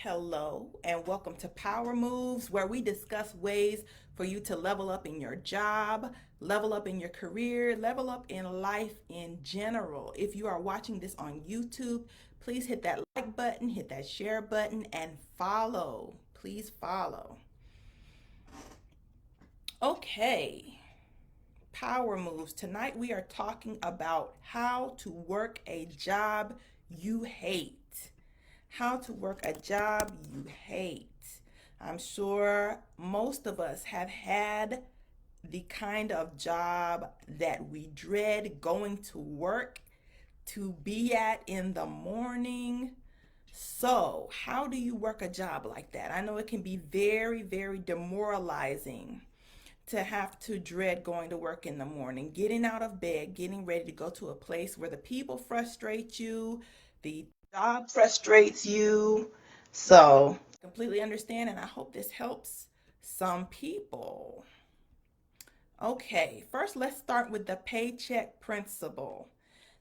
Hello, and welcome to Power Moves, where we discuss ways for you to level up in your job, level up in your career, level up in life in general. If you are watching this on YouTube, please hit that like button, hit that share button, and follow. Please follow. Okay, Power Moves. Tonight we are talking about how to work a job you hate. How to work a job you hate. I'm sure most of us have had the kind of job that we dread going to work to be at in the morning. So, how do you work a job like that? I know it can be very, very demoralizing to have to dread going to work in the morning, getting out of bed, getting ready to go to a place where the people frustrate you, the job frustrates you. So, completely understand, and I hope this helps some people. Okay, first let's start with the paycheck principle.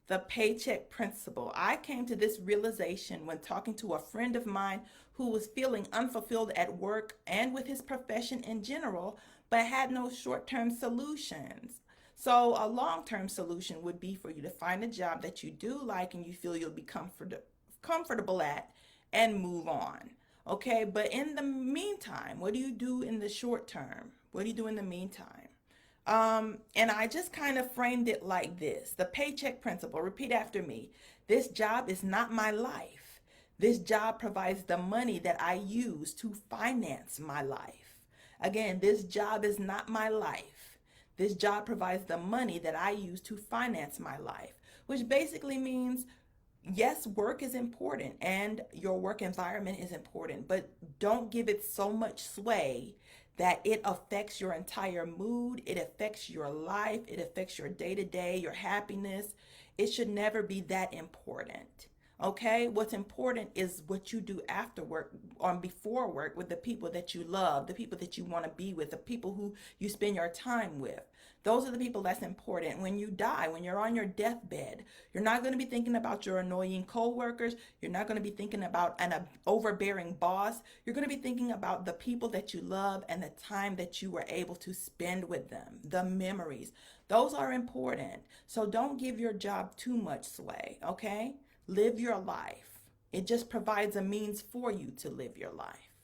The paycheck principle. I came to this realization when talking to a friend of mine who was feeling unfulfilled at work and with his profession in general, but had no short term solutions. So, a long term solution would be for you to find a job that you do like and you feel you'll be comfortable at and move on. Okay, but in the meantime, what do you do in the short term? What do you do in the meantime? And I just kind of framed it like this: the paycheck principle. Repeat after me. This job is not my life. This job provides the money that I use to finance my life. Again, this job is not my life. This job provides the money that I use to finance my life, which basically means yes, work is important and your work environment is important, but don't give it so much sway that it affects your entire mood, it affects your life, it affects your day to day, your happiness. It should never be that important. Okay? What's important is what you do after work or before work with the people that you love, the people that you want to be with, the people who you spend your time with. Those are the people that's important. When you die, when you're on your deathbed, you're not going to be thinking about your annoying coworkers. You're not going to be thinking about an overbearing boss. You're going to be thinking about the people that you love and the time that you were able to spend with them, the memories. Those are important. So don't give your job too much sway, okay? Live your life. It just provides a means for you to live your life.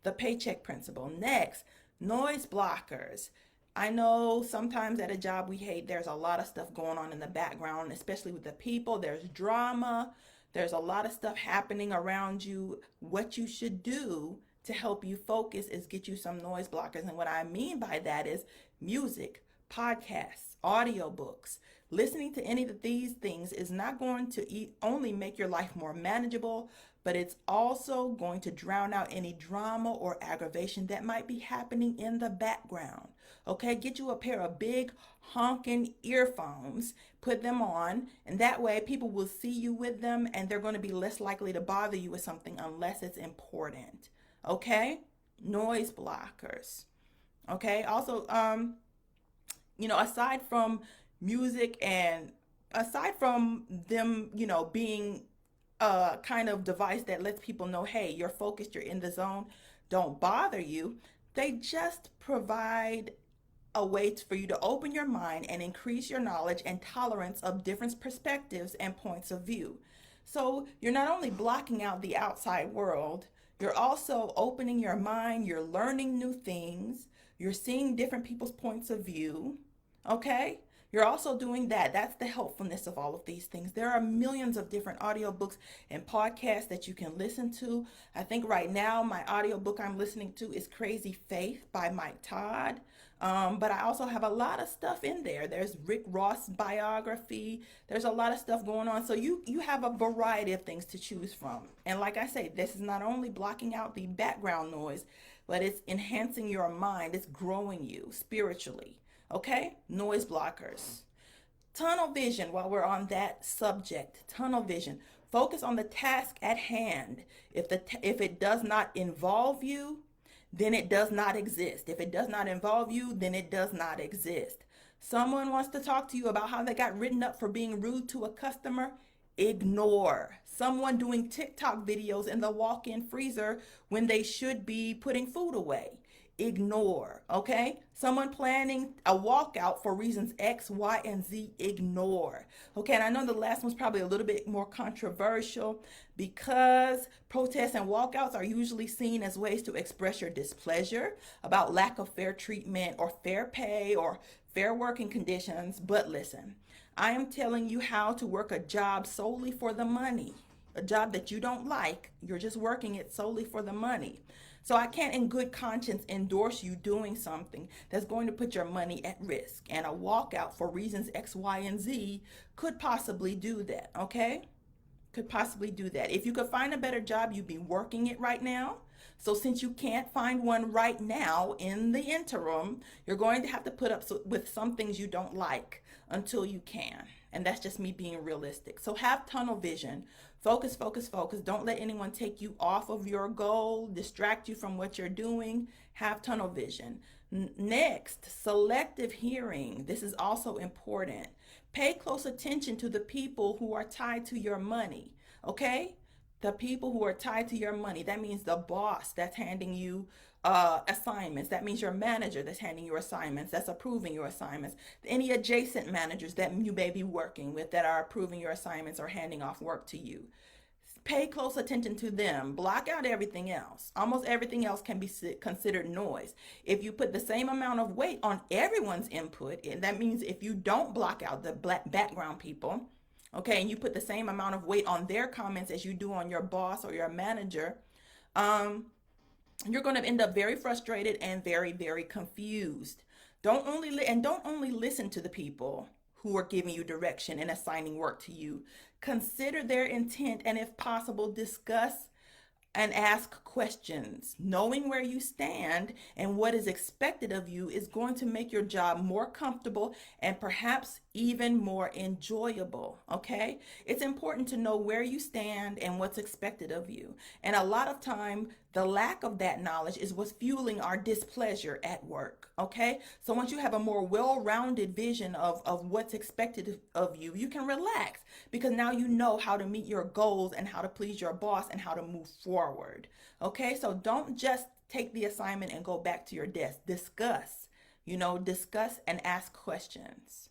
The paycheck principle. Next, noise blockers. I know sometimes at a job we hate, there's a lot of stuff going on in the background, especially with the people. There's drama. There's a lot of stuff happening around you. What you should do to help you focus is get you some noise blockers. And what I mean by that is music, podcasts, audiobooks. Listening to any of these things is not going to only make your life more manageable, but it's also going to drown out any drama or aggravation that might be happening in the background. Okay, get you a pair of big honking earphones, put them on, and that way people will see you with them and they're going to be less likely to bother you with something unless it's important. Okay, noise blockers. Okay, also, aside from music and aside from them, being a kind of device that lets people know, hey, you're focused, you're in the zone, don't bother you, they just provide a way for you to open your mind and increase your knowledge and tolerance of different perspectives and points of view. So you're not only blocking out the outside world, you're also opening your mind, you're learning new things, you're seeing different people's points of view. Okay? You're also doing that. That's the helpfulness of all of these things. There are millions of different audiobooks and podcasts that you can listen to. I think right now my audiobook I'm listening to is Crazy Faith by Mike Todd. But I also have a lot of stuff in there. There's Rick Ross biography. There's a lot of stuff going on. So you have a variety of things to choose from. And like I say, this is not only blocking out the background noise, but it's enhancing your mind. It's growing you spiritually. Okay? Noise blockers. Tunnel vision, while we're on that subject, tunnel vision. Focus on the task at hand. If it does not involve you, then it does not exist. If it does not involve you, then it does not exist. Someone wants to talk to you about how they got written up for being rude to a customer. Ignore. Someone doing TikTok videos in the walk-in freezer when they should be putting food away. Ignore. Okay? Someone planning a walkout for reasons X, Y, and Z. Ignore. Okay, and I know the last one's probably a little bit more controversial because protests and walkouts are usually seen as ways to express your displeasure about lack of fair treatment or fair pay or fair working conditions. But listen, I am telling you how to work a job solely for the money. A job that you don't like, you're just working it solely for the money. So I can't in good conscience endorse you doing something that's going to put your money at risk. And a walkout for reasons X, Y, and Z could possibly do that, okay? Could possibly do that. If you could find a better job, you'd be working it right now. So since you can't find one right now in the interim, you're going to have to put up with some things you don't like until you can. And that's just me being realistic. So have tunnel vision. Focus, focus, focus. Don't let anyone take you off of your goal, distract you from what you're doing. Have tunnel vision. Next, selective hearing. This is also important. Pay close attention to the people who are tied to your money, okay? The people who are tied to your money. That means the boss that's handing you assignments. That means your manager that's handing you assignments, that's approving your assignments. Any adjacent managers that you may be working with that are approving your assignments or handing off work to you. Pay close attention to them. Block out everything else. Almost everything else can be considered noise. If you put the same amount of weight on everyone's input, and that means if you don't block out the background people, okay, and you put the same amount of weight on their comments as you do on your boss or your manager, you're going to end up very frustrated and very, very confused. Don't only listen to the people who are giving you direction and assigning work to you. Consider their intent and, if possible, discuss and ask questions. Knowing where you stand and what is expected of you is going to make your job more comfortable and perhaps even more enjoyable. Okay? It's important to know where you stand and what's expected of you. And a lot of time, the lack of that knowledge is what's fueling our displeasure at work. Okay? So once you have a more well-rounded vision of what's expected of you, you can relax because now you know how to meet your goals and how to please your boss and how to move forward. Okay? So don't just take the assignment and go back to your desk. Discuss, discuss and ask questions.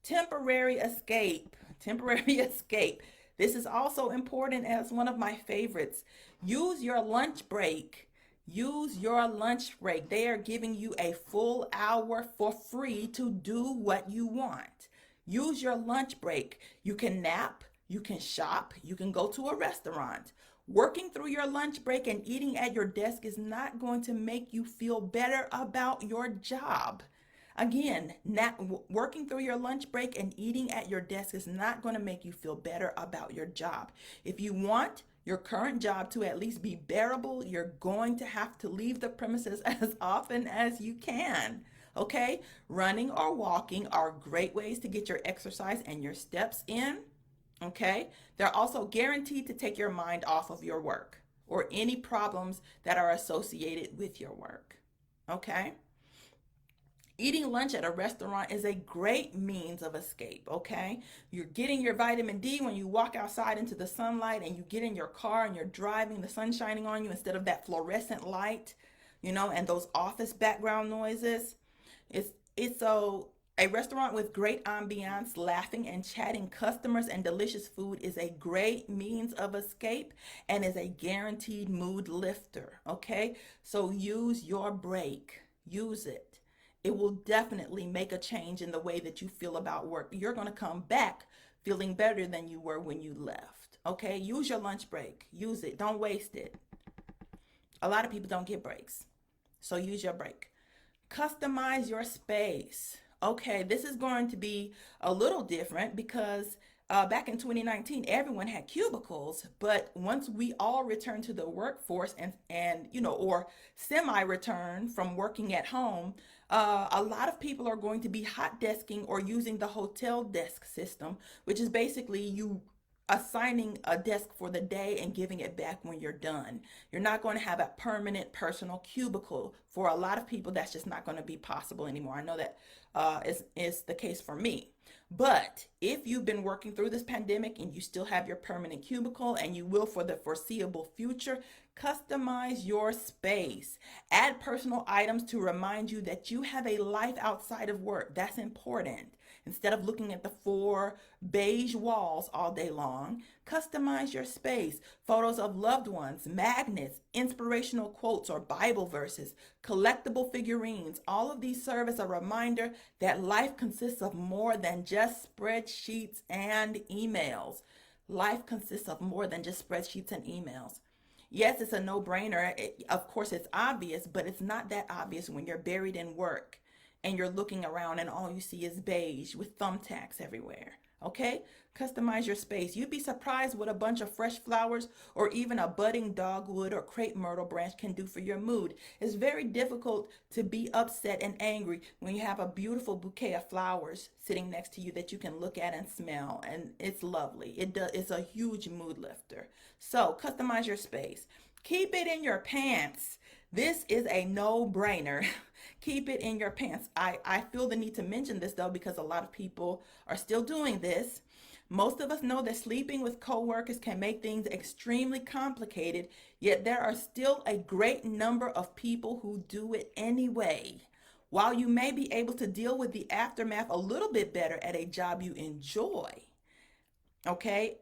Temporary escape. Temporary escape. This is also important as one of my favorites. Use your lunch break. Use your lunch break. They are giving you a full hour for free to do what you want. Use your lunch break. You can nap, you can shop, you can go to a restaurant. Working through your lunch break and eating at your desk is not going to make you feel better about your job. Again, working through your lunch break and eating at your desk is not going to make you feel better about your job. If you want your current job to at least be bearable, you're going to have to leave the premises as often as you can. Okay? Running or walking are great ways to get your exercise and your steps in. Okay? They're also guaranteed to take your mind off of your work or any problems that are associated with your work. Okay? Eating lunch at a restaurant is a great means of escape, okay? You're getting your vitamin D when you walk outside into the sunlight and you get in your car and you're driving, the sun shining on you instead of that fluorescent light, and those office background noises. It's a restaurant with great ambiance, laughing and chatting customers and delicious food is a great means of escape and is a guaranteed mood lifter, okay? So use your break. Use it. It will definitely make a change in the way that you feel about work. You're going to come back feeling better than you were when you left. Okay? Use your lunch break. Use it. Don't waste it. A lot of people don't get breaks. So use your break. Customize your space. Okay, this is going to be a little different because back in 2019, everyone had cubicles, but once we all return to the workforce and or semi-return from working at home, a lot of people are going to be hot desking or using the hotel desk system, which is basically you assigning a desk for the day and giving it back when you're done. You're not going to have a permanent personal cubicle. For a lot of people, that's just not going to be possible anymore. I know that is the case for me. But if you've been working through this pandemic and you still have your permanent cubicle, and you will for the foreseeable future, customize your space. Add personal items to remind you that you have a life outside of work. That's important. Instead of looking at the four beige walls all day long, customize your space. Photos of loved ones, magnets, inspirational quotes or Bible verses, collectible figurines. All of these serve as a reminder that life consists of more than just spreadsheets and emails. Life consists of more than just spreadsheets and emails. Yes, it's a no-brainer. Of course, it's obvious, but it's not that obvious when you're buried in work and you're looking around and all you see is beige with thumbtacks everywhere. Okay? Customize your space. You'd be surprised what a bunch of fresh flowers or even a budding dogwood or crepe myrtle branch can do for your mood. It's very difficult to be upset and angry when you have a beautiful bouquet of flowers sitting next to you that you can look at and smell, and it's lovely. It's a huge mood lifter. So, customize your space. Keep it in your pants. This is a no-brainer. Keep it in your pants. I feel the need to mention this though because a lot of people are still doing this. Most of us know that sleeping with coworkers can make things extremely complicated, yet there are still a great number of people who do it anyway. While you may be able to deal with the aftermath a little bit better at a job you enjoy, okay?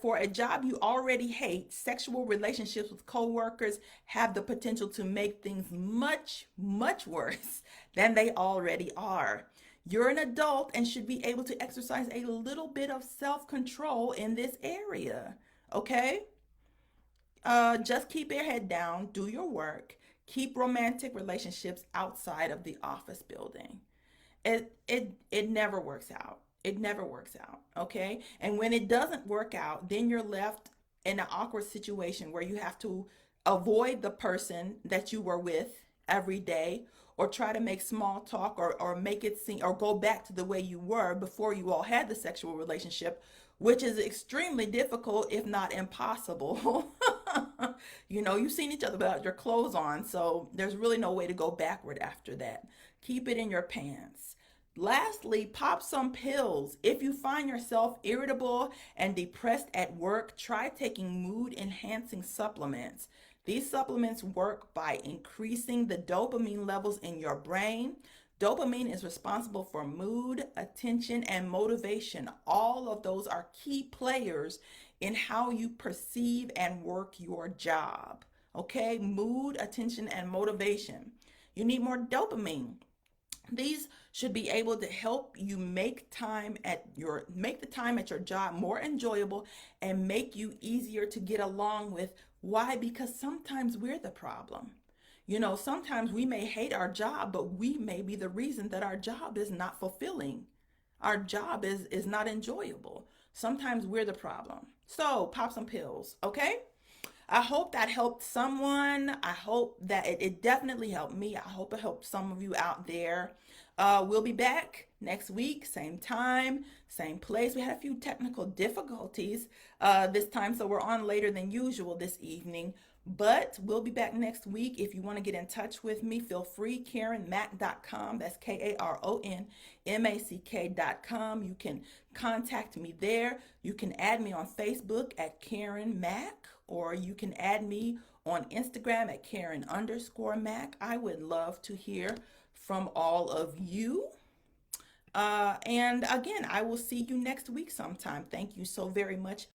For a job you already hate, sexual relationships with coworkers have the potential to make things much, much worse than they already are. You're an adult and should be able to exercise a little bit of self-control in this area. Okay? Just keep your head down, do your work, keep romantic relationships outside of the office building. It never works out. It never works out, okay? And when it doesn't work out, then you're left in an awkward situation where you have to avoid the person that you were with every day, or try to make small talk, or make it seem, or go back to the way you were before you all had the sexual relationship, which is extremely difficult, if not impossible. You've seen each other without your clothes on, so there's really no way to go backward after that. Keep it in your pants. Lastly, pop some pills. If you find yourself irritable and depressed at work, try taking mood enhancing supplements. These supplements work by increasing the dopamine levels in your brain. Dopamine is responsible for mood, attention, and motivation. All of those are key players in how you perceive and work your job. Okay, mood, attention, and motivation. You need more dopamine. These should be able to help you make the time at your job more enjoyable and make you easier to get along with. Why? Because sometimes we're the problem. Sometimes we may hate our job, but we may be the reason that our job is not fulfilling. Our job is not enjoyable. Sometimes we're the problem. So pop some pills, okay? I hope that helped someone. I hope that it definitely helped me. I hope it helped some of you out there. We'll be back next week, same time, same place. We had a few technical difficulties this time, so we're on later than usual this evening. But we'll be back next week. If you want to get in touch with me, feel free. KarenMack.com. That's KaronMack.com. You can contact me there. You can add me on Facebook at Karen Mack, or you can add me on Instagram at Karen_Mack. I would love to hear from all of you. And again, I will see you next week sometime. Thank you so very much.